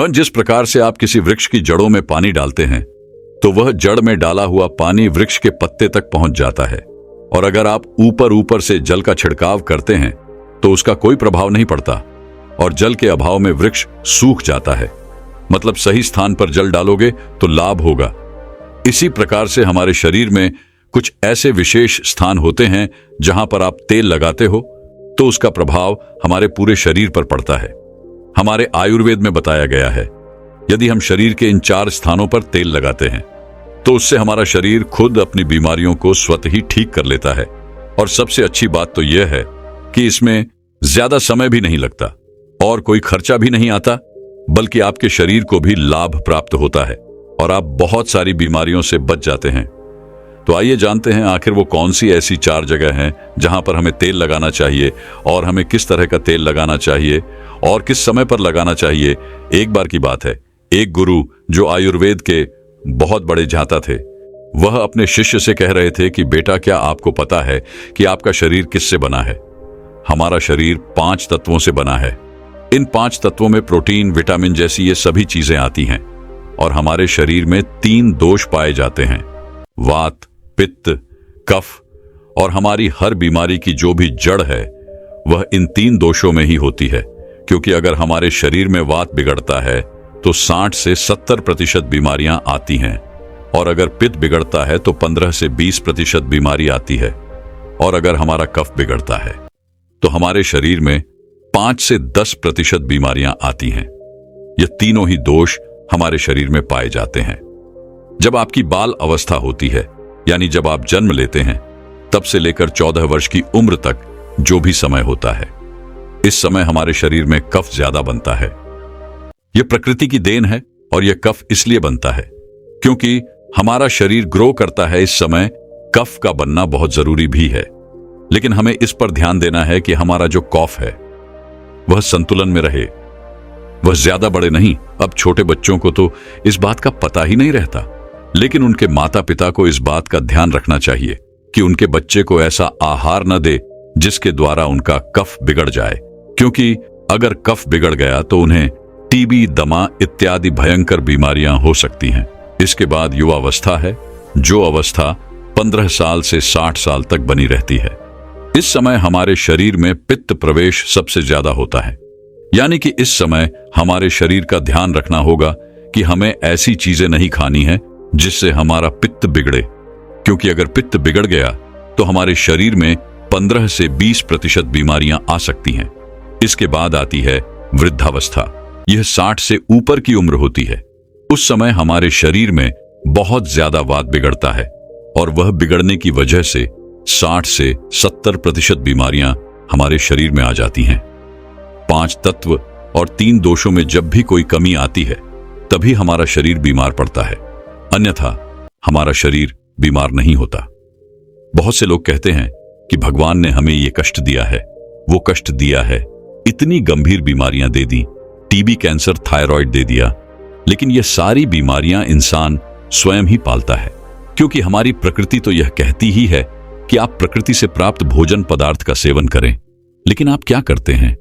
जिस प्रकार से आप किसी वृक्ष की जड़ों में पानी डालते हैं तो वह जड़ में डाला हुआ पानी वृक्ष के पत्ते तक पहुंच जाता है, और अगर आप ऊपर ऊपर से जल का छिड़काव करते हैं तो उसका कोई प्रभाव नहीं पड़ता और जल के अभाव में वृक्ष सूख जाता है। मतलब सही स्थान पर जल डालोगे तो लाभ होगा। इसी प्रकार से हमारे शरीर में कुछ ऐसे विशेष स्थान होते हैं जहां पर आप तेल लगाते हो तो उसका प्रभाव हमारे पूरे शरीर पर पड़ता है। हमारे आयुर्वेद में बताया गया है, यदि हम शरीर के इन 4 स्थानों पर तेल लगाते हैं तो उससे हमारा शरीर खुद अपनी बीमारियों को स्वतः ही ठीक कर लेता है। और सबसे अच्छी बात तो यह है कि इसमें ज्यादा समय भी नहीं लगता और कोई खर्चा भी नहीं आता, बल्कि आपके शरीर को भी लाभ प्राप्त होता है और आप बहुत सारी बीमारियों से बच जाते हैं। तो आइए जानते हैं आखिर वो कौन सी ऐसी 4 जगह हैं जहां पर हमें तेल लगाना चाहिए और हमें किस तरह का तेल लगाना चाहिए और किस समय पर लगाना चाहिए। एक बार की बात है, एक गुरु जो आयुर्वेद के बहुत बड़े जानता थे, वह अपने शिष्य से कह रहे थे कि बेटा, क्या आपको पता है कि आपका शरीर किससे बना है? हमारा शरीर 5 तत्वों से बना है। इन 5 तत्वों में प्रोटीन, विटामिन जैसी ये सभी चीजें आती हैं और हमारे शरीर में 3 दोष पाए जाते हैं, वात, पित्त, कफ, और हमारी हर बीमारी की जो भी जड़ है वह इन 3 दोषों में ही होती है। क्योंकि अगर हमारे शरीर में वात बिगड़ता है तो 60 से 70% बीमारियां आती हैं, और अगर पित्त बिगड़ता है तो 15 से 20% बीमारी आती है, और अगर हमारा कफ बिगड़ता है तो हमारे शरीर में 5 से 10% बीमारियां आती हैं। ये तीनों ही दोष हमारे शरीर में पाए जाते हैं। जब आपकी बाल अवस्था होती है, यानी जब आप जन्म लेते हैं, तब से लेकर 14 वर्ष की उम्र तक जो भी समय होता है, इस समय हमारे शरीर में कफ ज्यादा बनता है। यह प्रकृति की देन है और यह कफ इसलिए बनता है क्योंकि हमारा शरीर ग्रो करता है। इस समय कफ का बनना बहुत जरूरी भी है, लेकिन हमें इस पर ध्यान देना है कि हमारा जो कफ है वह संतुलन में रहे, वह ज्यादा बड़े नहीं। अब छोटे बच्चों को तो इस बात का पता ही नहीं रहता, लेकिन उनके माता पिता को इस बात का ध्यान रखना चाहिए कि उनके बच्चे को ऐसा आहार न दे जिसके द्वारा उनका कफ बिगड़ जाए, क्योंकि अगर कफ बिगड़ गया तो उन्हें टीबी, दमा इत्यादि भयंकर बीमारियां हो सकती हैं। इसके बाद युवावस्था है, जो अवस्था 15 साल से 60 साल तक बनी रहती है। इस समय हमारे शरीर में पित्त प्रवेश सबसे ज्यादा होता है, यानी कि इस समय हमारे शरीर का ध्यान रखना होगा कि हमें ऐसी चीजें नहीं खानी है जिससे हमारा पित्त बिगड़े, क्योंकि अगर पित्त बिगड़ गया तो हमारे शरीर में 15 से 20% बीमारियां आ सकती हैं। इसके बाद आती है वृद्धावस्था। यह 60 से ऊपर की उम्र होती है। उस समय हमारे शरीर में बहुत ज्यादा वात बिगड़ता है और वह बिगड़ने की वजह से 60 से 70% बीमारियां हमारे शरीर में आ जाती हैं। 5 तत्व और 3 दोषों में जब भी कोई कमी आती है तभी हमारा शरीर बीमार पड़ता है, अन्यथा हमारा शरीर बीमार नहीं होता। बहुत से लोग कहते हैं कि भगवान ने हमें ये कष्ट दिया है, वो कष्ट दिया है, इतनी गंभीर बीमारियां दे दी, टीबी, कैंसर, थायराइड दे दिया। लेकिन ये सारी बीमारियां इंसान स्वयं ही पालता है, क्योंकि हमारी प्रकृति तो यह कहती ही है कि आप प्रकृति से प्राप्त भोजन पदार्थ का सेवन करें। लेकिन आप क्या करते हैं?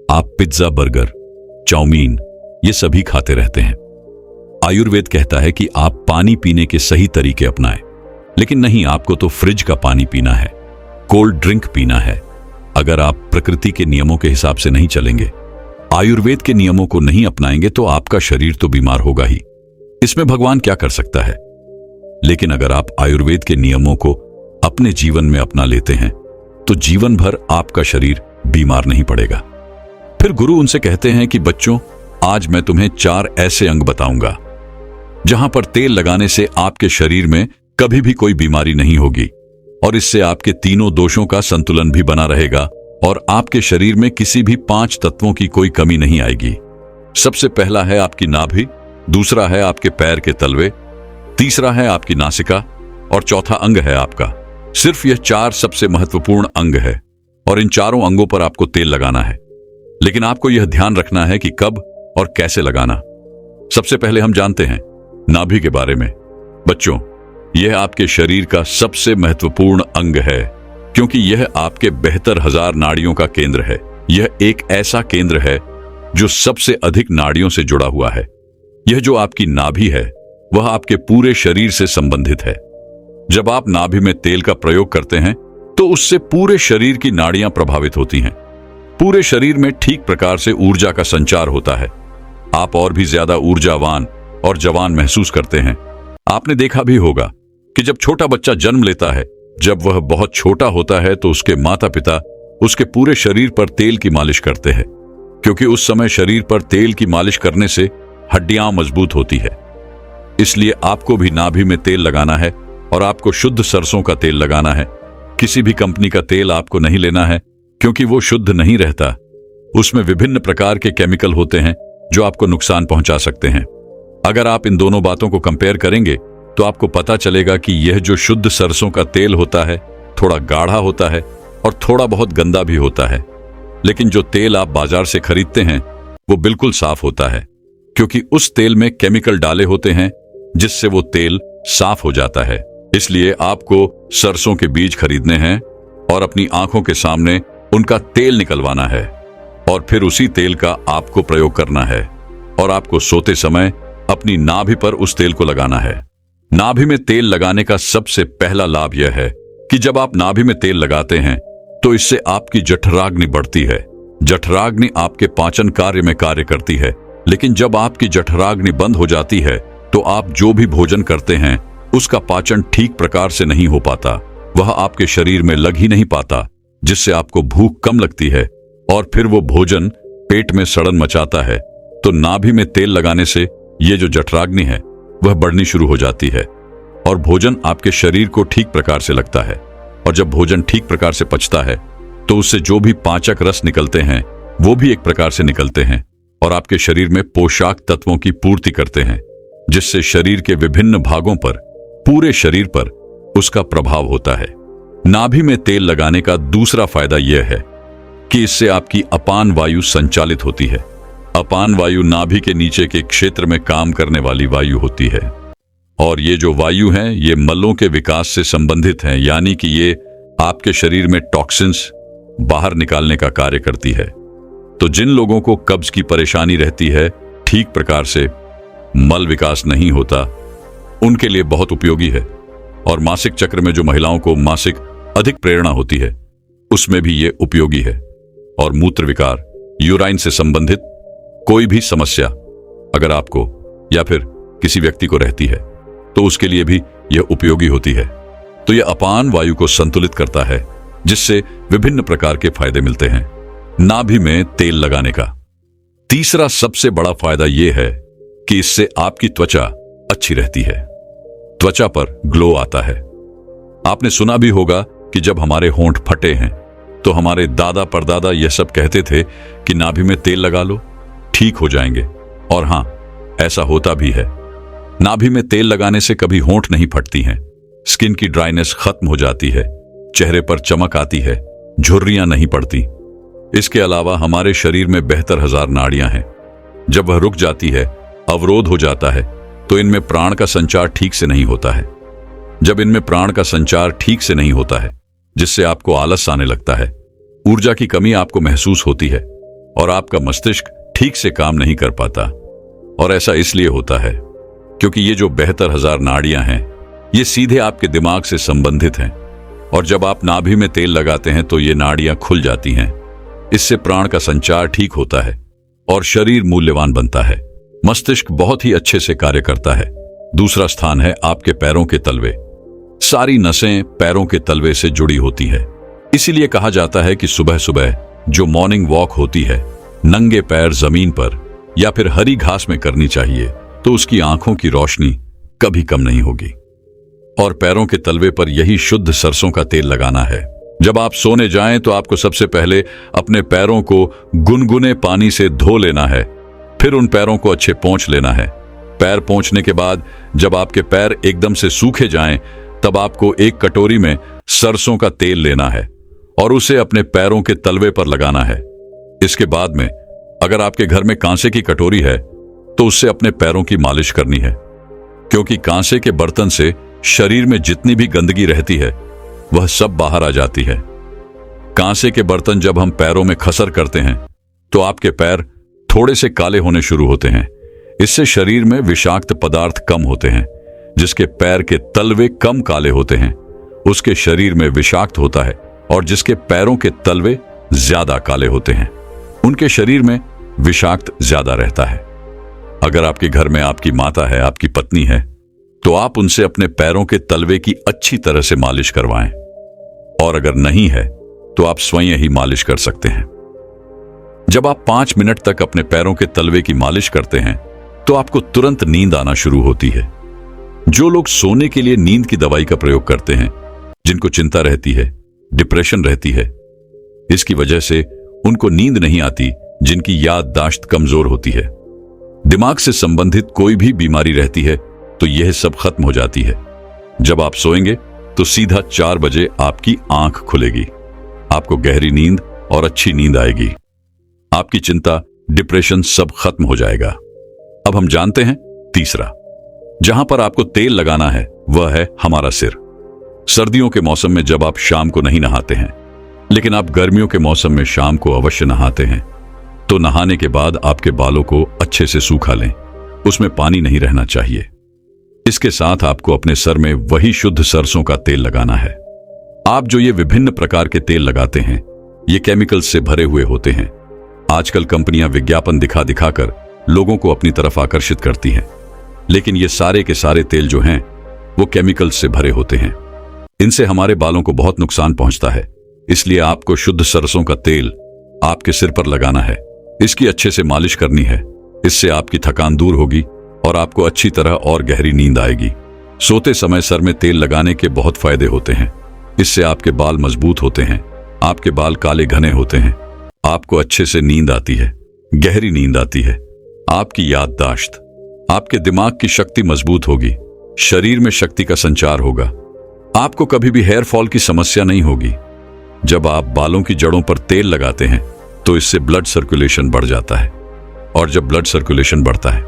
आप पिज्जा, बर्गर, चाउमीन ये सभी खाते रहते हैं। आयुर्वेद कहता है कि आप पानी पीने के सही तरीके अपनाएं, लेकिन नहीं, आपको तो फ्रिज का पानी पीना है, कोल्ड ड्रिंक पीना है। अगर आप प्रकृति के नियमों के हिसाब से नहीं चलेंगे, आयुर्वेद के नियमों को नहीं अपनाएंगे, तो आपका शरीर तो बीमार होगा ही। इसमें भगवान क्या कर सकता है? लेकिन अगर आप आयुर्वेद के नियमों को अपने जीवन में अपना लेते हैं तो जीवन भर आपका शरीर बीमार नहीं पड़ेगा। फिर गुरु उनसे कहते हैं कि बच्चों, आज मैं तुम्हें 4 ऐसे अंग बताऊंगा जहां पर तेल लगाने से आपके शरीर में कभी भी कोई बीमारी नहीं होगी और इससे आपके तीनों दोषों का संतुलन भी बना रहेगा और आपके शरीर में किसी भी 5 तत्वों की कोई कमी नहीं आएगी। सबसे पहला है आपकी नाभि, दूसरा है आपके पैर के तलवे, तीसरा है आपकी नासिका और चौथा अंग है आपका। सिर्फ यह 4 सबसे महत्वपूर्ण अंग है और इन चारों अंगों पर आपको तेल लगाना है। लेकिन आपको यह ध्यान रखना है कि कब और कैसे लगाना। सबसे पहले हम जानते हैं नाभि के बारे में। बच्चों, यह आपके शरीर का सबसे महत्वपूर्ण अंग है, क्योंकि यह आपके 72,000 नाड़ियों का केंद्र है। यह एक ऐसा केंद्र है जो सबसे अधिक नाड़ियों से जुड़ा हुआ है। यह जो आपकी नाभि है वह आपके पूरे शरीर से संबंधित है। जब आप नाभि में तेल का प्रयोग करते हैं तो उससे पूरे शरीर की नाड़ियां प्रभावित होती हैं। पूरे शरीर में ठीक प्रकार से ऊर्जा का संचार होता है। आप और भी ज्यादा ऊर्जावान और जवान महसूस करते हैं। आपने देखा भी होगा कि जब छोटा बच्चा जन्म लेता है, जब वह बहुत छोटा होता है तो उसके माता पिता उसके पूरे शरीर पर तेल की मालिश करते हैं, क्योंकि उस समय शरीर पर तेल की मालिश करने से हड्डियां मजबूत होती है। इसलिए आपको भी नाभि में तेल लगाना है और आपको शुद्ध सरसों का तेल लगाना है। किसी भी कंपनी का तेल आपको नहीं लेना है, क्योंकि वो शुद्ध नहीं रहता। उसमें विभिन्न प्रकार के केमिकल होते हैं जो आपको नुकसान पहुंचा सकते हैं। अगर आप इन दोनों बातों को कंपेयर करेंगे तो आपको पता चलेगा कि यह जो शुद्ध सरसों का तेल होता है थोड़ा गाढ़ा होता है और थोड़ा बहुत गंदा भी होता है। लेकिन जो तेल आप बाजार से खरीदते हैं वो बिल्कुल साफ होता है, क्योंकि उस तेल में केमिकल डाले होते हैं जिससे वो तेल साफ हो जाता है। इसलिए आपको सरसों के बीज खरीदने हैं और अपनी आंखों के सामने उनका तेल निकलवाना है और फिर उसी तेल का आपको प्रयोग करना है और आपको सोते समय अपनी नाभि पर उस तेल को लगाना है। नाभि में तेल लगाने का सबसे पहला लाभ यह है कि जब आप नाभि में तेल लगाते हैं तो इससे आपकी जठराग्नि बढ़ती है। जठराग्नि आपके पाचन कार्य में कार्य करती है, लेकिन जब आपकी जठराग्नि बंद हो जाती है तो आप जो भी भोजन करते हैं उसका पाचन ठीक प्रकार से नहीं हो पाता, वह आपके शरीर में लग ही नहीं पाता, जिससे आपको भूख कम लगती है और फिर वो भोजन पेट में सड़न मचाता है। तो नाभि में तेल लगाने से ये जो जठराग्नि है वह बढ़नी शुरू हो जाती है और भोजन आपके शरीर को ठीक प्रकार से लगता है। और जब भोजन ठीक प्रकार से पचता है तो उससे जो भी पाचक रस निकलते हैं वो भी एक प्रकार से निकलते हैं और आपके शरीर में पोषक तत्वों की पूर्ति करते हैं, जिससे शरीर के विभिन्न भागों पर, पूरे शरीर पर उसका प्रभाव होता है। नाभि में तेल लगाने का दूसरा फायदा यह है कि इससे आपकी अपान वायु संचालित होती है। अपान वायु नाभि के नीचे के क्षेत्र में काम करने वाली वायु होती है और ये जो वायु हैं ये मलों के विकास से संबंधित हैं, यानी कि ये आपके शरीर में टॉक्सिन्स बाहर निकालने का कार्य करती है। तो जिन लोगों को कब्ज की परेशानी रहती है, ठीक प्रकार से मल विकास नहीं होता, उनके लिए बहुत उपयोगी है। और मासिक चक्र में जो महिलाओं को मासिक अधिक प्रेरणा होती है उसमें भी ये उपयोगी है। और मूत्र विकार, यूराइन से संबंधित कोई भी समस्या अगर आपको या फिर किसी व्यक्ति को रहती है तो उसके लिए भी यह उपयोगी होती है। तो यह अपान वायु को संतुलित करता है, जिससे विभिन्न प्रकार के फायदे मिलते हैं नाभि में तेल लगाने का। तीसरा सबसे बड़ा फायदा यह है कि इससे आपकी त्वचा अच्छी रहती है। त्वचा पर ग्लो आता है। आपने सुना भी होगा कि जब हमारे होंठ फटे हैं तो हमारे दादा परदादा यह सब कहते थे कि नाभि में तेल लगा लो, ठीक हो जाएंगे। और हां, ऐसा होता भी है। नाभि में तेल लगाने से कभी होंठ नहीं फटती हैं, स्किन की ड्राइनेस खत्म हो जाती है, चेहरे पर चमक आती है, झुर्रियां नहीं पड़ती। इसके अलावा हमारे शरीर में 72,000 नाड़ियां हैं। जब वह रुक जाती है, अवरोध हो जाता है, तो इनमें प्राण का संचार ठीक से नहीं होता है। जब इनमें प्राण का संचार ठीक से नहीं होता है, जिससे आपको आलस आने लगता है, ऊर्जा की कमी आपको महसूस होती है और आपका मस्तिष्क ठीक से काम नहीं कर पाता। और ऐसा इसलिए होता है क्योंकि ये जो 72,000 नाड़ियां हैं ये सीधे आपके दिमाग से संबंधित हैं। और जब आप नाभि में तेल लगाते हैं तो ये नाड़ियां खुल जाती हैं। इससे प्राण का संचार ठीक होता है और शरीर मूल्यवान बनता है। मस्तिष्क बहुत ही अच्छे से कार्य करता है। दूसरा स्थान है आपके पैरों के तलवे। सारी नसें पैरों के तलवे से जुड़ी होती है। इसीलिए कहा जाता है कि सुबह सुबह जो मॉर्निंग वॉक होती है नंगे पैर जमीन पर या फिर हरी घास में करनी चाहिए, तो उसकी आंखों की रोशनी कभी कम नहीं होगी। और पैरों के तलवे पर यही शुद्ध सरसों का तेल लगाना है। जब आप सोने जाएं तो आपको सबसे पहले अपने पैरों को गुनगुने पानी से धो लेना है, फिर उन पैरों को अच्छे पोंछ लेना है। पैर पोंछने के बाद जब आपके पैर एकदम से सूखे जाएं, तब आपको एक कटोरी में सरसों का तेल लेना है और उसे अपने पैरों के तलवे पर लगाना है। इसके बाद में अगर आपके घर में कांसे की कटोरी है तो उससे अपने पैरों की मालिश करनी है, क्योंकि कांसे के बर्तन से शरीर में जितनी भी गंदगी रहती है वह सब बाहर आ जाती है। कांसे के बर्तन जब हम पैरों में खसर करते हैं तो आपके पैर थोड़े से काले होने शुरू होते हैं। इससे शरीर में विषाक्त पदार्थ कम होते हैं। जिसके पैर के तलवे कम काले होते हैं उसके शरीर में विषाक्त होता है, और जिसके पैरों के तलवे ज्यादा काले होते हैं उनके शरीर में विषाक्त ज्यादा रहता है। अगर आपके घर में आपकी माता है, आपकी पत्नी है, तो आप उनसे अपने पैरों के तलवे की अच्छी तरह से मालिश करवाएं, और अगर नहीं है तो आप स्वयं ही मालिश कर सकते हैं। जब आप 5 मिनट तक अपने पैरों के तलवे की मालिश करते हैं तो आपको तुरंत नींद आना शुरू होती है। जो लोग सोने के लिए नींद की दवाई का प्रयोग करते हैं, जिनको चिंता रहती है, डिप्रेशन रहती है, इसकी वजह से उनको नींद नहीं आती, जिनकी याददाश्त कमजोर होती है, दिमाग से संबंधित कोई भी बीमारी रहती है, तो यह सब खत्म हो जाती है। जब आप सोएंगे तो सीधा 4 बजे आपकी आंख खुलेगी, आपको गहरी नींद और अच्छी नींद आएगी। आपकी चिंता, डिप्रेशन सब खत्म हो जाएगा। अब हम जानते हैं तीसरा, जहां पर आपको तेल लगाना है वह है हमारा सिर। सर्दियों के मौसम में जब आप शाम को नहीं नहाते हैं, लेकिन आप गर्मियों के मौसम में शाम को अवश्य नहाते हैं, तो नहाने के बाद आपके बालों को अच्छे से सूखा लें। उसमें पानी नहीं रहना चाहिए। इसके साथ आपको अपने सर में वही शुद्ध सरसों का तेल लगाना है। आप जो ये विभिन्न प्रकार के तेल लगाते हैं, ये केमिकल्स से भरे हुए होते हैं। आजकल कंपनियां विज्ञापन दिखा दिखाकर लोगों को अपनी तरफ आकर्षित करती हैं, लेकिन ये सारे के सारे तेल जो हैं वो केमिकल्स से भरे होते हैं। इनसे हमारे बालों को बहुत नुकसान पहुंचता है। इसलिए आपको शुद्ध सरसों का तेल आपके सिर पर लगाना है। इसकी अच्छे से मालिश करनी है। इससे आपकी थकान दूर होगी और आपको अच्छी तरह और गहरी नींद आएगी। सोते समय सर में तेल लगाने के बहुत फायदे होते हैं। इससे आपके बाल मजबूत होते हैं, आपके बाल काले घने होते हैं, आपको अच्छे से नींद आती है, गहरी नींद आती है। आपकी याददाश्त, आपके दिमाग की शक्ति मजबूत होगी, शरीर में शक्ति का संचार होगा। आपको कभी भी हेयर फॉल की समस्या नहीं होगी। जब आप बालों की जड़ों पर तेल लगाते हैं तो इससे ब्लड सर्कुलेशन बढ़ जाता है, और जब ब्लड सर्कुलेशन बढ़ता है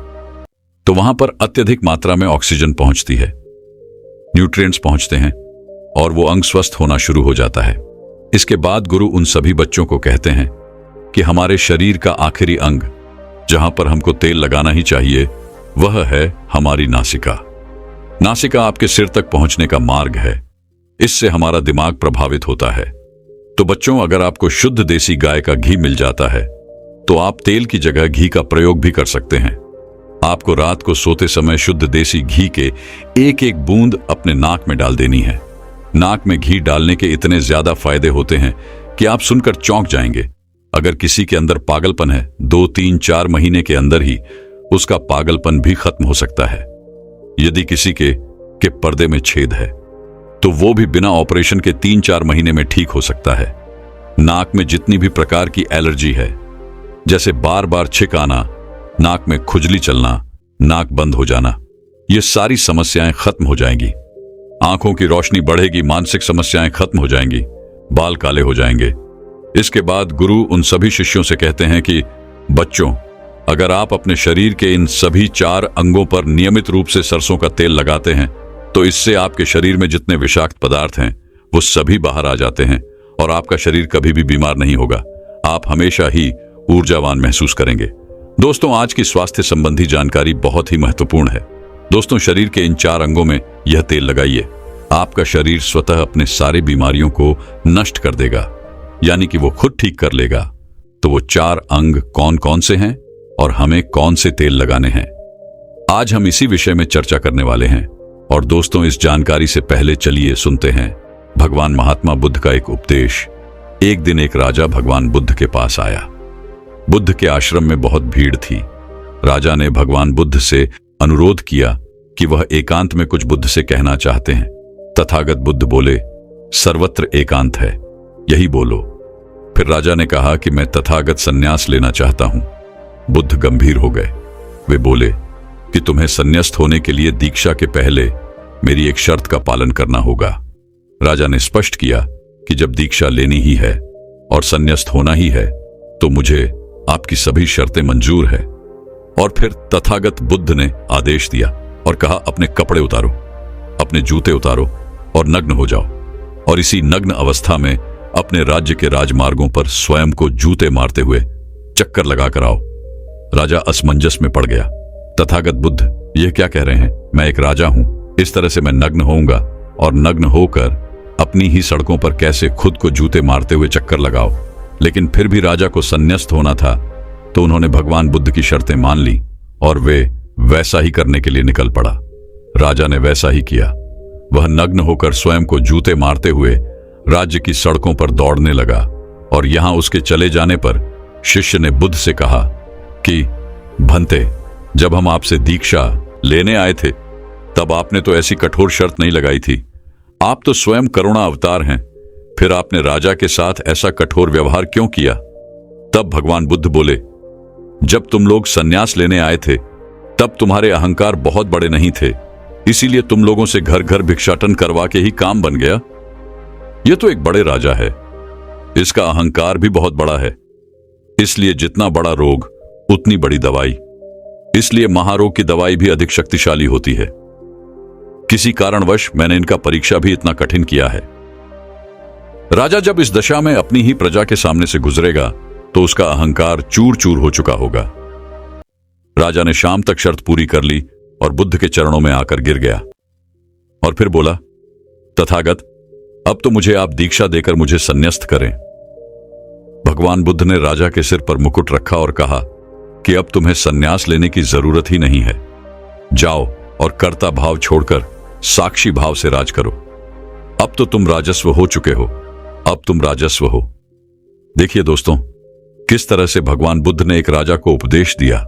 तो वहां पर अत्यधिक मात्रा में ऑक्सीजन पहुंचती है, न्यूट्रिएंट्स पहुंचते हैं, और वो अंग स्वस्थ होना शुरू हो जाता है। इसके बाद गुरु उन सभी बच्चों को कहते हैं कि हमारे शरीर का आखिरी अंग जहां पर हमको तेल लगाना ही चाहिए वह है हमारी नासिका। नासिका आपके सिर तक पहुंचने का मार्ग है। इससे हमारा दिमाग प्रभावित होता है। तो बच्चों, अगर आपको शुद्ध देसी गाय का घी मिल जाता है तो आप तेल की जगह घी का प्रयोग भी कर सकते हैं। आपको रात को सोते समय शुद्ध देसी घी के एक एक बूंद अपने नाक में डाल देनी है। नाक में घी डालने के इतने ज्यादा फायदे होते हैं कि आप सुनकर चौंक जाएंगे। अगर किसी के अंदर पागलपन है, 2, 3, 4 महीने के अंदर ही उसका पागलपन भी खत्म हो सकता है। यदि किसी के पर्दे में छेद है तो वो भी बिना ऑपरेशन के 3-4 महीने में ठीक हो सकता है। नाक में जितनी भी प्रकार की एलर्जी है, जैसे बार बार छिक आना, नाक में खुजली चलना, नाक बंद हो जाना, ये सारी समस्याएं खत्म हो जाएंगी। आंखों की रोशनी बढ़ेगी, मानसिक समस्याएं खत्म हो जाएंगी, बाल काले हो जाएंगे। इसके बाद गुरु उन सभी शिष्यों से कहते हैं कि बच्चों, अगर आप अपने शरीर के इन सभी 4 अंगों पर नियमित रूप से सरसों का तेल लगाते हैं तो इससे आपके शरीर में जितने विषाक्त पदार्थ हैं वो सभी बाहर आ जाते हैं, और आपका शरीर कभी भी बीमार नहीं होगा। आप हमेशा ही ऊर्जावान महसूस करेंगे। दोस्तों, आज की स्वास्थ्य संबंधी जानकारी बहुत ही महत्वपूर्ण है। दोस्तों, शरीर के इन 4 अंगों में यह तेल लगाइए। आपका शरीर स्वतः अपने सारे बीमारियों को नष्ट कर देगा, यानी कि वो खुद ठीक कर लेगा। तो वो 4 अंग कौन कौन से हैं और हमें कौन से तेल लगाने हैं, आज हम इसी विषय में चर्चा करने वाले हैं। और दोस्तों, इस जानकारी से पहले चलिए सुनते हैं भगवान महात्मा बुद्ध का एक उपदेश। एक दिन एक राजा भगवान बुद्ध के पास आया। बुद्ध के आश्रम में बहुत भीड़ थी। राजा ने भगवान बुद्ध से अनुरोध किया कि वह एकांत में कुछ बुद्ध से कहना चाहते हैं। तथागत बुद्ध बोले, सर्वत्र एकांत है, यही बोलो। फिर राजा ने कहा कि मैं तथागत संन्यास लेना चाहता हूं। बुद्ध गंभीर हो गए। वे बोले कि तुम्हें संन्यास्त होने के लिए दीक्षा के पहले मेरी एक शर्त का पालन करना होगा। राजा ने स्पष्ट किया कि जब दीक्षा लेनी ही है और संन्यास्त होना ही है तो मुझे आपकी सभी शर्तें मंजूर है। और फिर तथागत बुद्ध ने आदेश दिया और कहा, अपने कपड़े उतारो, अपने जूते उतारो और नग्न हो जाओ, और इसी नग्न अवस्था में अपने राज्य के राजमार्गों पर स्वयं को जूते मारते हुए चक्कर लगा कर आओ। राजा असमंजस में पड़ गया। तथागत बुद्ध यह क्या कह रहे हैं? मैं एक राजा हूं, इस तरह से मैं नग्न होऊंगा और नग्न होकर अपनी ही सड़कों पर कैसे खुद को जूते मारते हुए चक्कर लगाओ। लेकिन फिर भी राजा को संन्यास्त होना था, तो उन्होंने भगवान बुद्ध की शर्तें मान ली और वे वैसा ही करने के लिए निकल पड़ा। राजा ने वैसा ही किया। वह नग्न होकर स्वयं को जूते मारते हुए राज्य की सड़कों पर दौड़ने लगा और यहां उसके चले जाने पर शिष्य ने बुद्ध से कहा कि भंते, जब हम आपसे दीक्षा लेने आए थे तब आपने तो ऐसी कठोर शर्त नहीं लगाई थी। आप तो स्वयं करुणा अवतार हैं, फिर आपने राजा के साथ ऐसा कठोर व्यवहार क्यों किया? तब भगवान बुद्ध बोले, जब तुम लोग संन्यास लेने आए थे तब तुम्हारे अहंकार बहुत बड़े नहीं थे, इसीलिए तुम लोगों से घर घर भिक्षाटन करवा के ही काम बन गया। यह तो एक बड़े राजा है, इसका अहंकार भी बहुत बड़ा है, इसलिए जितना बड़ा रोग उतनी बड़ी दवाई, इसलिए महारोग की दवाई भी अधिक शक्तिशाली होती है। किसी कारणवश मैंने इनका परीक्षा भी इतना कठिन किया है। राजा जब इस दशा में अपनी ही प्रजा के सामने से गुजरेगा तो उसका अहंकार चूर चूर हो चुका होगा। राजा ने शाम तक शर्त पूरी कर ली और बुद्ध के चरणों में आकर गिर गया और फिर बोला, तथागत, अब तो मुझे आप दीक्षा देकर मुझे संन्यास्त करें। भगवान बुद्ध ने राजा के सिर पर मुकुट रखा और कहा कि अब तुम्हें संन्यास लेने की जरूरत ही नहीं है। जाओ और कर्ता भाव छोड़कर साक्षी भाव से राज करो। अब तो तुम राजस्व हो चुके हो, अब तुम राजस्व हो। देखिए दोस्तों, किस तरह से भगवान बुद्ध ने एक राजा को उपदेश दिया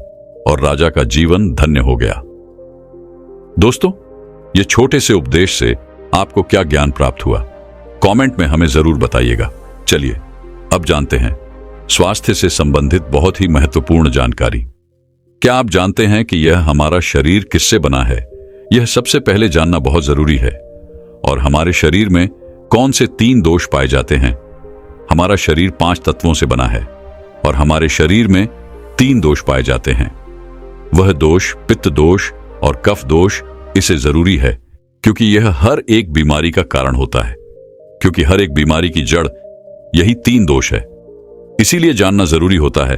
और राजा का जीवन धन्य हो गया। दोस्तों, ये छोटे से उपदेश से आपको क्या ज्ञान प्राप्त हुआ? कमेंट में हमें जरूर बताइएगा। चलिए अब जानते हैं स्वास्थ्य से संबंधित बहुत ही महत्वपूर्ण जानकारी। क्या आप जानते हैं कि यह हमारा शरीर किससे बना है? यह सबसे पहले जानना बहुत जरूरी है। और हमारे शरीर में कौन से 3 दोष पाए जाते हैं? हमारा शरीर 5 तत्वों से बना है और हमारे शरीर में 3 दोष पाए जाते हैं। वह दोष पित्त दोष और कफ दोष इसे जरूरी है क्योंकि यह हर एक बीमारी का कारण होता है, क्योंकि हर एक बीमारी की जड़ यही 3 दोष है। इसीलिए जानना जरूरी होता है।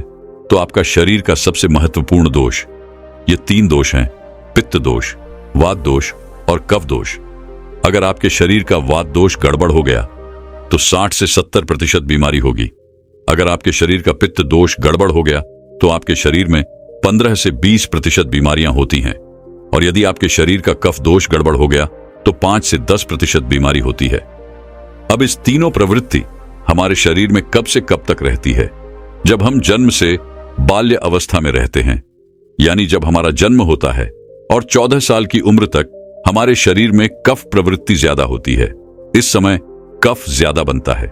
तो आपका शरीर का सबसे महत्वपूर्ण दोष ये 3 दोष हैं, पित्त दोष, वात दोष और कफ दोष। अगर आपके शरीर का वात दोष गड़बड़ हो गया तो 60 से 70% बीमारी होगी। अगर आपके शरीर का पित्त दोष गड़बड़ हो गया तो आपके शरीर में 15 से 20% बीमारियां होती हैं। और यदि आपके शरीर का कफ दोष गड़बड़ हो गया तो 5 से 10% बीमारी होती है। अब इस तीनों प्रवृत्ति हमारे शरीर में कब से कब तक रहती है? जब हम जन्म से बाल्य अवस्था में रहते हैं, यानी जब हमारा जन्म होता है और 14 साल की उम्र तक हमारे शरीर में कफ प्रवृत्ति ज्यादा होती है। इस समय कफ ज्यादा बनता है।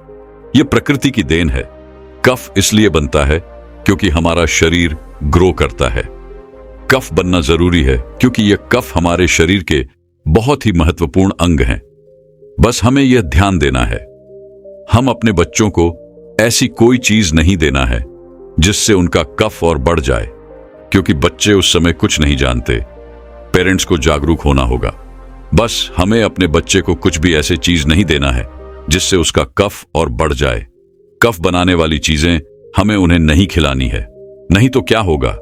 यह प्रकृति की देन है। कफ इसलिए बनता है क्योंकि हमारा शरीर ग्रो करता है। कफ बनना जरूरी है क्योंकि यह कफ हमारे शरीर के बहुत ही महत्वपूर्ण अंग हैं। बस हमें यह ध्यान देना है, हम अपने बच्चों को ऐसी कोई चीज नहीं देना है जिससे उनका कफ और बढ़ जाए, क्योंकि बच्चे उस समय कुछ नहीं जानते। पेरेंट्स को जागरूक होना होगा। बस हमें अपने बच्चे को कुछ भी ऐसी चीज नहीं देना है जिससे उसका कफ और बढ़ जाए। कफ बनाने वाली चीजें हमें उन्हें नहीं खिलानी है, नहीं तो क्या होगा?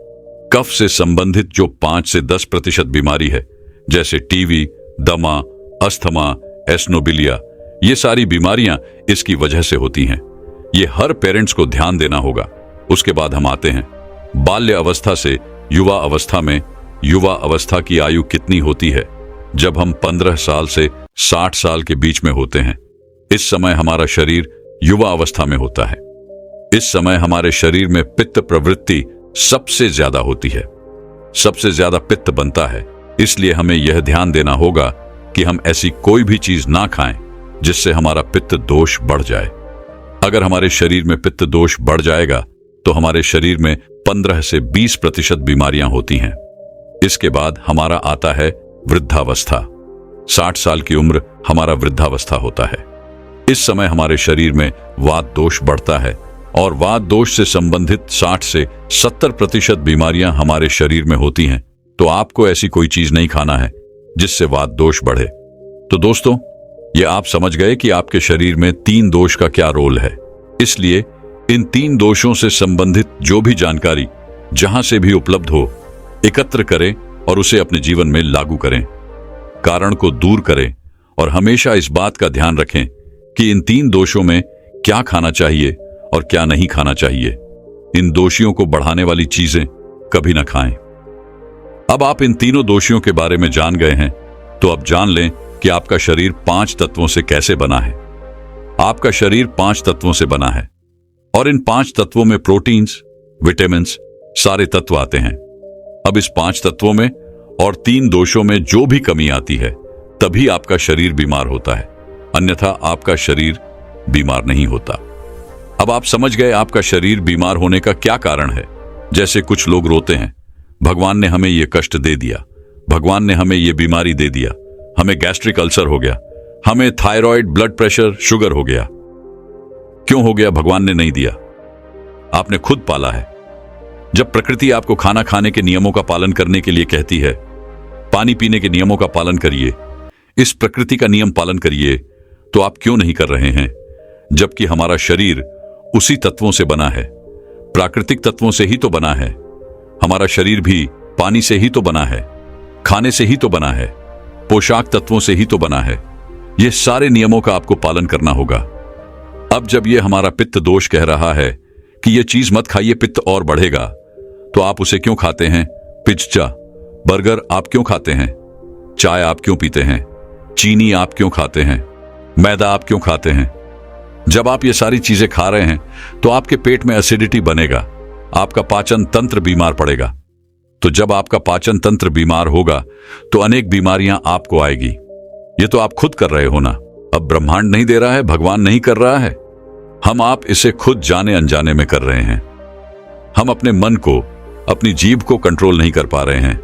कफ से संबंधित जो 5 से 10% बीमारी है, जैसे टीवी, दमा, अस्थमा, एस्नोबिलिया, ये सारी बीमारियां इसकी वजह से होती हैं। ये हर पेरेंट्स को ध्यान देना होगा। उसके बाद हम आते हैं बाल्य अवस्था से युवा अवस्था में। युवा अवस्था की आयु कितनी होती है? जब हम 15 साल से 60 साल के बीच में होते हैं। इस समय हमारा शरीर युवा अवस्था में होता है। इस समय हमारे शरीर में पित्त प्रवृत्ति सबसे ज्यादा होती है, सबसे ज्यादा पित्त बनता है। इसलिए हमें यह ध्यान देना होगा कि हम ऐसी कोई भी चीज ना खाएं जिससे हमारा पित्त दोष बढ़ जाए। अगर हमारे शरीर में पित्त दोष बढ़ जाएगा तो हमारे शरीर में 15 से 20% बीमारियां होती हैं। इसके बाद हमारा आता है वृद्धावस्था। 60 साल की उम्र हमारा वृद्धावस्था होता है। इस समय हमारे शरीर में वात दोष बढ़ता है और वात दोष से संबंधित 60 से 70% बीमारियां हमारे शरीर में होती हैं। तो आपको ऐसी कोई चीज नहीं खाना है जिससे वात दोष बढ़े। तो दोस्तों, ये आप समझ गए कि आपके शरीर में 3 दोष का क्या रोल है। इसलिए इन 3 दोषों से संबंधित जो भी जानकारी जहां से भी उपलब्ध हो एकत्र करें और उसे अपने जीवन में लागू करें। कारण को दूर करें और हमेशा इस बात का ध्यान रखें कि इन 3 दोषों में क्या खाना चाहिए और क्या नहीं खाना चाहिए। इन दोषियों को बढ़ाने वाली चीजें कभी ना खाएं। अब आप इन तीनों दोषियों के बारे में जान गए हैं, तो अब जान लें कि आपका शरीर 5 तत्वों से कैसे बना है। आपका शरीर 5 तत्वों से बना है और इन 5 तत्वों में प्रोटीन्स, विटामिन्स, सारे तत्व आते हैं। अब इस 5 तत्वों में और 3 दोषों में जो भी कमी आती है, तभी आपका शरीर बीमार होता है, अन्यथा आपका शरीर बीमार नहीं होता। अब आप समझ गए आपका शरीर बीमार होने का क्या कारण है। जैसे कुछ लोग रोते हैं, भगवान ने हमें यह कष्ट दे दिया, भगवान ने हमें यह बीमारी दे दिया, हमें गैस्ट्रिक अल्सर हो गया, हमें थायराइड, ब्लड प्रेशर, शुगर हो गया। क्यों हो गया? भगवान ने नहीं दिया, आपने खुद पाला है। जब प्रकृति आपको खाना खाने के नियमों का पालन करने के लिए कहती है, पानी पीने के नियमों का पालन करिए, इस प्रकृति का नियम पालन करिए, तो आप क्यों नहीं कर रहे हैं? जबकि हमारा शरीर उसी तत्वों से बना है, प्राकृतिक तत्वों से ही तो बना है। हमारा शरीर भी पानी से ही तो बना है, खाने से ही तो बना है, पोशाक तत्वों से ही तो बना है। यह सारे नियमों का आपको पालन करना होगा। अब जब यह हमारा पित्त दोष कह रहा है कि यह चीज मत खाइए, पित्त और बढ़ेगा, तो आप उसे क्यों खाते हैं? पिज्जा, बर्गर आप क्यों खाते हैं? चाय आप क्यों पीते हैं? चीनी आप क्यों खाते हैं? मैदा आप क्यों खाते हैं? जब आप ये सारी चीजें खा रहे हैं तो आपके पेट में एसिडिटी बनेगा, आपका पाचन तंत्र बीमार पड़ेगा। तो जब आपका पाचन तंत्र बीमार होगा तो अनेक बीमारियां आपको आएगी। ये तो आप खुद कर रहे हो ना। अब ब्रह्मांड नहीं दे रहा है, भगवान नहीं कर रहा है, हम आप इसे खुद जाने अनजाने में कर रहे हैं। हम अपने मन को, अपनी जीभ को कंट्रोल नहीं कर पा रहे हैं।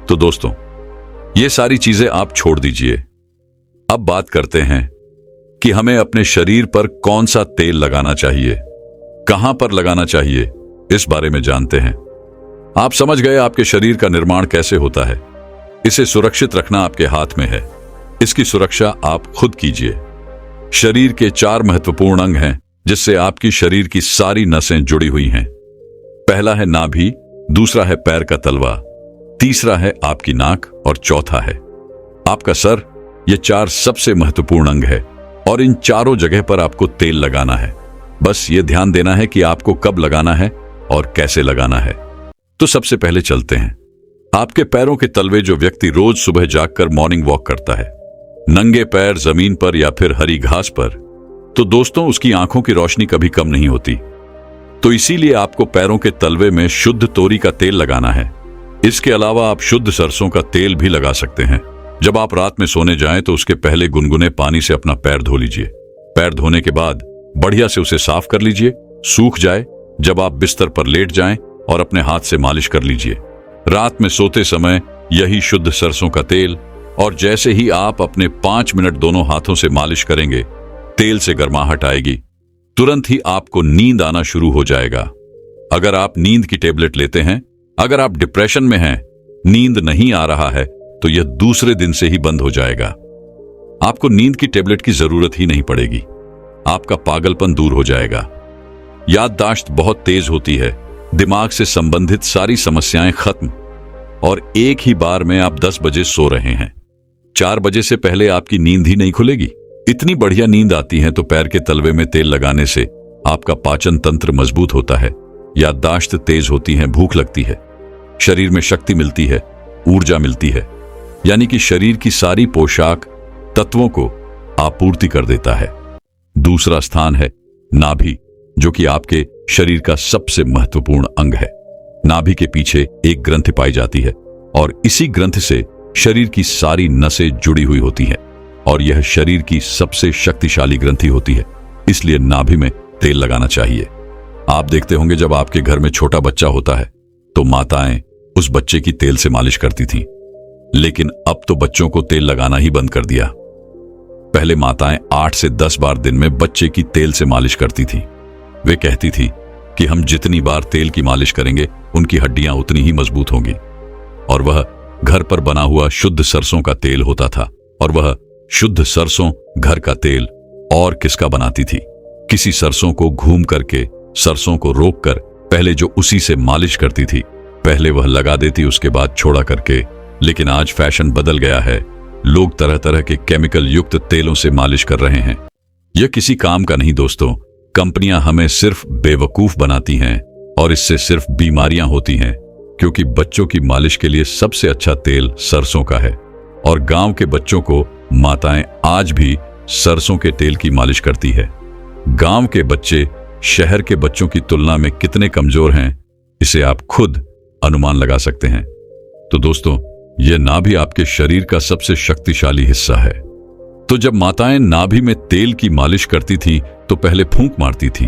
तो दोस्तों, ये सारी चीजें आप छोड़ दीजिए। अब बात करते हैं कि हमें अपने शरीर पर कौन सा तेल लगाना चाहिए, कहां पर लगाना चाहिए, इस बारे में जानते हैं। आप समझ गए आपके शरीर का निर्माण कैसे होता है। इसे सुरक्षित रखना आपके हाथ में है। इसकी सुरक्षा आप खुद कीजिए। शरीर के 4 महत्वपूर्ण अंग हैं जिससे आपकी शरीर की सारी नसें जुड़ी हुई हैं। पहला है नाभि, दूसरा है पैर का तलवा, तीसरा है आपकी नाक और चौथा है आपका सर। ये 4 सबसे महत्वपूर्ण अंग है और इन चारों जगह पर आपको तेल लगाना है। बस ये ध्यान देना है कि आपको कब लगाना है और कैसे लगाना है। तो सबसे पहले चलते हैं आपके पैरों के तलवे। जो व्यक्ति रोज सुबह जागकर मॉर्निंग वॉक करता है, नंगे पैर जमीन पर या फिर हरी घास पर, तो दोस्तों उसकी आंखों की रोशनी कभी कम नहीं होती। तो इसीलिए आपको पैरों के तलवे में शुद्ध तोरी का तेल लगाना है। इसके अलावा आप शुद्ध सरसों का तेल भी लगा सकते हैं। जब आप रात में सोने जाएं तो उसके पहले गुनगुने पानी से अपना पैर धो लीजिए। पैर धोने के बाद बढ़िया से उसे साफ कर लीजिए, सूख जाए। जब आप बिस्तर पर लेट जाएं और अपने हाथ से मालिश कर लीजिए। रात में सोते समय यही शुद्ध सरसों का तेल, और जैसे ही आप अपने 5 मिनट दोनों हाथों से मालिश करेंगे, तेल से गर्माहट आएगी, तुरंत ही आपको नींद आना शुरू हो जाएगा। अगर आप नींद की टेबलेट लेते हैं, अगर आप डिप्रेशन में हैं, नींद नहीं आ रहा है, तो यह दूसरे दिन से ही बंद हो जाएगा। आपको नींद की टेबलेट की जरूरत ही नहीं पड़ेगी। आपका पागलपन दूर हो जाएगा। याददाश्त बहुत तेज होती है, दिमाग से संबंधित सारी समस्याएं खत्म, और एक ही बार में आप 10 बजे सो रहे हैं। 4 बजे से पहले आपकी नींद ही नहीं खुलेगी। इतनी बढ़िया नींद आती है। तो पैर के तलवे में तेल लगाने से आपका पाचन तंत्र मजबूत होता है, याददाश्त तेज होती है, भूख लगती है, शरीर में शक्ति मिलती है, ऊर्जा मिलती है, यानी कि शरीर की सारी पोशाक तत्वों को आपूर्ति कर देता है। दूसरा स्थान है नाभि, जो कि आपके शरीर का सबसे महत्वपूर्ण अंग है। नाभि के पीछे एक ग्रंथि पाई जाती है और इसी ग्रंथि से शरीर की सारी नसें जुड़ी हुई होती हैं, और यह शरीर की सबसे शक्तिशाली ग्रंथि होती है। इसलिए नाभि में तेल लगाना चाहिए। आप देखते होंगे जब आपके घर में छोटा बच्चा होता है तो माताएं उस बच्चे की तेल से मालिश करती थीं, लेकिन अब तो बच्चों को तेल लगाना ही बंद कर दिया। पहले माताएं 8 से 10 बार दिन में बच्चे की तेल से मालिश करती थी। वे कहती थी कि हम जितनी बार तेल की मालिश करेंगे उनकी हड्डियां उतनी ही मजबूत होंगी। और वह घर पर बना हुआ शुद्ध सरसों का तेल होता था। और वह शुद्ध सरसों घर का तेल और किसका बनाती थी? किसी सरसों को घूम करके, सरसों को रोककर पहले जो उसी से मालिश करती थी, पहले वह लगा देती, उसके बाद छोड़ा करके। लेकिन आज फैशन बदल गया है। लोग तरह तरह के केमिकल युक्त तेलों से मालिश कर रहे हैं। यह किसी काम का नहीं दोस्तों। कंपनियां हमें सिर्फ बेवकूफ बनाती हैं और इससे सिर्फ बीमारियां होती हैं, क्योंकि बच्चों की मालिश के लिए सबसे अच्छा तेल सरसों का है। और गांव के बच्चों को माताएं आज भी सरसों के तेल की मालिश करती है। गांव के बच्चे शहर के बच्चों की तुलना में कितने कमजोर हैं, इसे आप खुद अनुमान लगा सकते हैं। तो दोस्तों, यह नाभि आपके शरीर का सबसे शक्तिशाली हिस्सा है। तो जब माताएं नाभि में तेल की मालिश करती थी तो पहले फूंक मारती थी।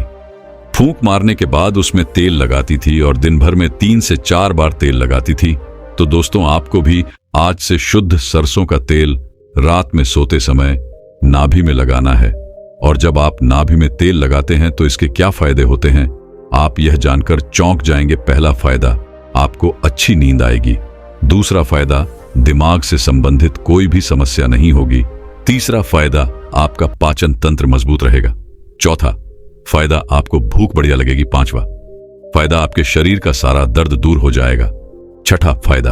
फूंक मारने के बाद उसमें तेल लगाती थी और दिन भर में 3 से 4 बार तेल लगाती थी। तो दोस्तों, आपको भी आज से शुद्ध सरसों का तेल रात में सोते समय नाभि में लगाना है। और जब आप नाभि में तेल लगाते हैं तो इसके क्या फायदे होते हैं, आप यह जानकर चौंक जाएंगे। पहला फायदा, आपको अच्छी नींद आएगी। दूसरा फायदा, दिमाग से संबंधित कोई भी समस्या नहीं होगी। तीसरा फायदा, आपका पाचन तंत्र मजबूत रहेगा। चौथा फायदा, आपको भूख बढ़िया लगेगी। पांचवा फायदा, आपके शरीर का सारा दर्द दूर हो जाएगा। छठा फायदा,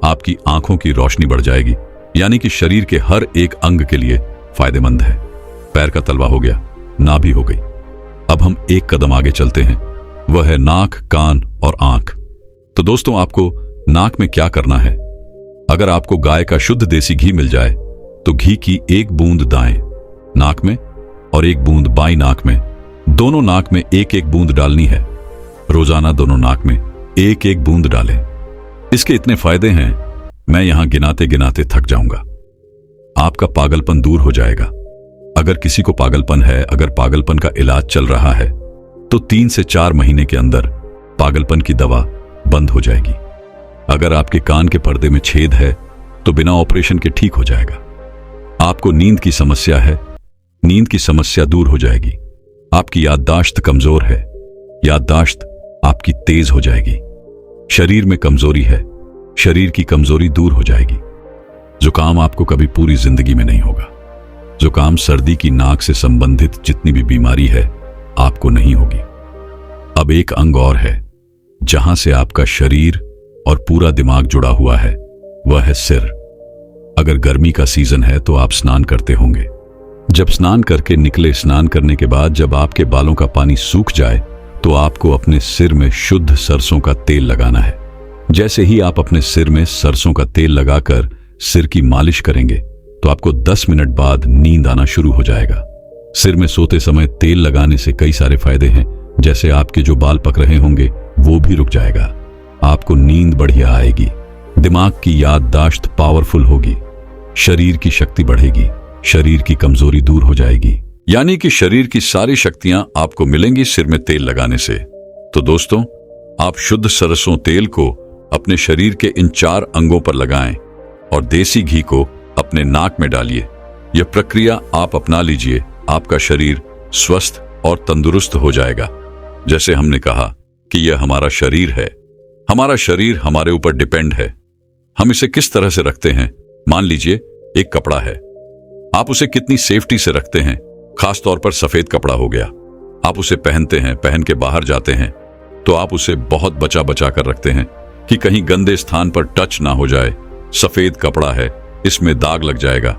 आपकी आंखों की रोशनी बढ़ जाएगी, यानी कि शरीर के हर एक अंग के लिए फायदेमंद है। पैर का तलवा हो गया, नाभि हो गई। अब हम एक कदम आगे चलते हैं, वह है नाक, कान और आंख। तो दोस्तों, आपको नाक में क्या करना है? अगर आपको गाय का शुद्ध देसी घी मिल जाए तो घी की 1 बूंद दाएं नाक में और 1 बूंद बाईं नाक में, दोनों नाक में 1-1 बूंद डालनी है। रोजाना दोनों नाक में 1-1 बूंद डालें। इसके इतने फायदे हैं, मैं यहां गिनाते गिनाते थक जाऊंगा। आपका पागलपन दूर हो जाएगा। अगर किसी को पागलपन है, अगर पागलपन का इलाज चल रहा है, तो 3 से 4 महीने के अंदर पागलपन की दवा बंद हो जाएगी। अगर आपके कान के पर्दे में छेद है तो बिना ऑपरेशन के ठीक हो जाएगा। आपको नींद की समस्या है, नींद की समस्या दूर हो जाएगी। आपकी याददाश्त कमजोर है, याददाश्त आपकी तेज हो जाएगी। शरीर में कमजोरी है, शरीर की कमजोरी दूर हो जाएगी। जुकाम आपको कभी पूरी जिंदगी में नहीं होगा। जुकाम, सर्दी की, नाक से संबंधित जितनी भी बीमारी है आपको नहीं होगी। अब एक अंग और है जहां से आपका शरीर और पूरा दिमाग जुड़ा हुआ है, वह है सिर। अगर गर्मी का सीजन है तो आप स्नान करते होंगे। जब स्नान करके निकले, स्नान करने के बाद जब आपके बालों का पानी सूख जाए तो आपको अपने सिर में शुद्ध सरसों का तेल लगाना है। जैसे ही आप अपने सिर में सरसों का तेल लगाकर सिर की मालिश करेंगे तो आपको 10 मिनट बाद नींद आना शुरू हो जाएगा। सिर में सोते समय तेल लगाने से कई सारे फायदे हैं, जैसे आपके जो बाल पक रहे होंगे वो भी रुक जाएगा। आपको नींद बढ़िया आएगी, दिमाग की याददाश्त पावरफुल होगी, शरीर की शक्ति बढ़ेगी, शरीर की कमजोरी दूर हो जाएगी। यानी कि शरीर की सारी शक्तियां आपको मिलेंगी सिर में तेल लगाने से। तो दोस्तों, आप शुद्ध सरसों तेल को अपने शरीर के इन 4 अंगों पर लगाएं और देसी घी को अपने नाक में डालिए। यह प्रक्रिया आप अपना लीजिए, आपका शरीर स्वस्थ और तंदुरुस्त हो जाएगा। जैसे हमने कहा कि यह हमारा शरीर है, हमारा शरीर हमारे ऊपर डिपेंड है। हम इसे किस तरह से रखते हैं? मान लीजिए एक कपड़ा है, आप उसे कितनी सेफ्टी से रखते हैं। खास तौर पर सफेद कपड़ा हो गया, आप उसे पहनते हैं, पहन के बाहर जाते हैं तो आप उसे बहुत बचा बचा कर रखते हैं कि कहीं गंदे स्थान पर टच ना हो जाए। सफेद कपड़ा है, इसमें दाग लग जाएगा।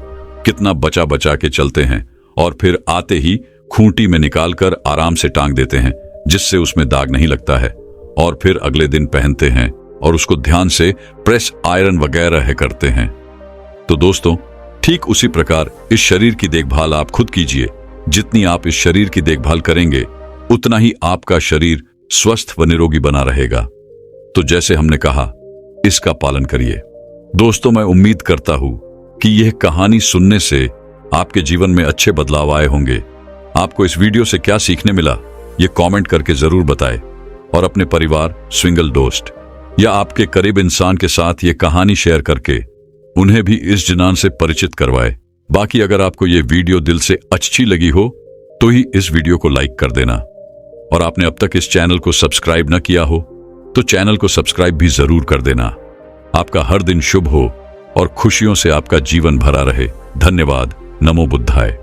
कितना बचा बचा के चलते हैं और फिर आते ही खूंटी में निकालकर आराम से टांग देते हैं, जिससे उसमें दाग नहीं लगता है। और फिर अगले दिन पहनते हैं और उसको ध्यान से प्रेस, आयरन वगैरह करते हैं। तो दोस्तों, ठीक उसी प्रकार इस शरीर की देखभाल आप खुद कीजिए। जितनी आप इस शरीर की देखभाल करेंगे उतना ही आपका शरीर स्वस्थ व निरोगी बना रहेगा। तो जैसे हमने कहा, इसका पालन करिए। दोस्तों, मैं उम्मीद करता हूं कि यह कहानी सुनने से आपके जीवन में अच्छे बदलाव आए होंगे। आपको इस वीडियो से क्या सीखने मिला, ये कमेंट करके जरूर बताएं। और अपने परिवार, सिंगल दोस्त या आपके करीब इंसान के साथ ये कहानी शेयर करके उन्हें भी इस जिनान से परिचित करवाए। बाकी अगर आपको ये वीडियो दिल से अच्छी लगी हो तो ही इस वीडियो को लाइक कर देना। और आपने अब तक इस चैनल को सब्सक्राइब न किया हो तो चैनल को सब्सक्राइब भी जरूर कर देना। आपका हर दिन शुभ हो और खुशियों से आपका जीवन भरा रहे। धन्यवाद। नमो बुद्धाय।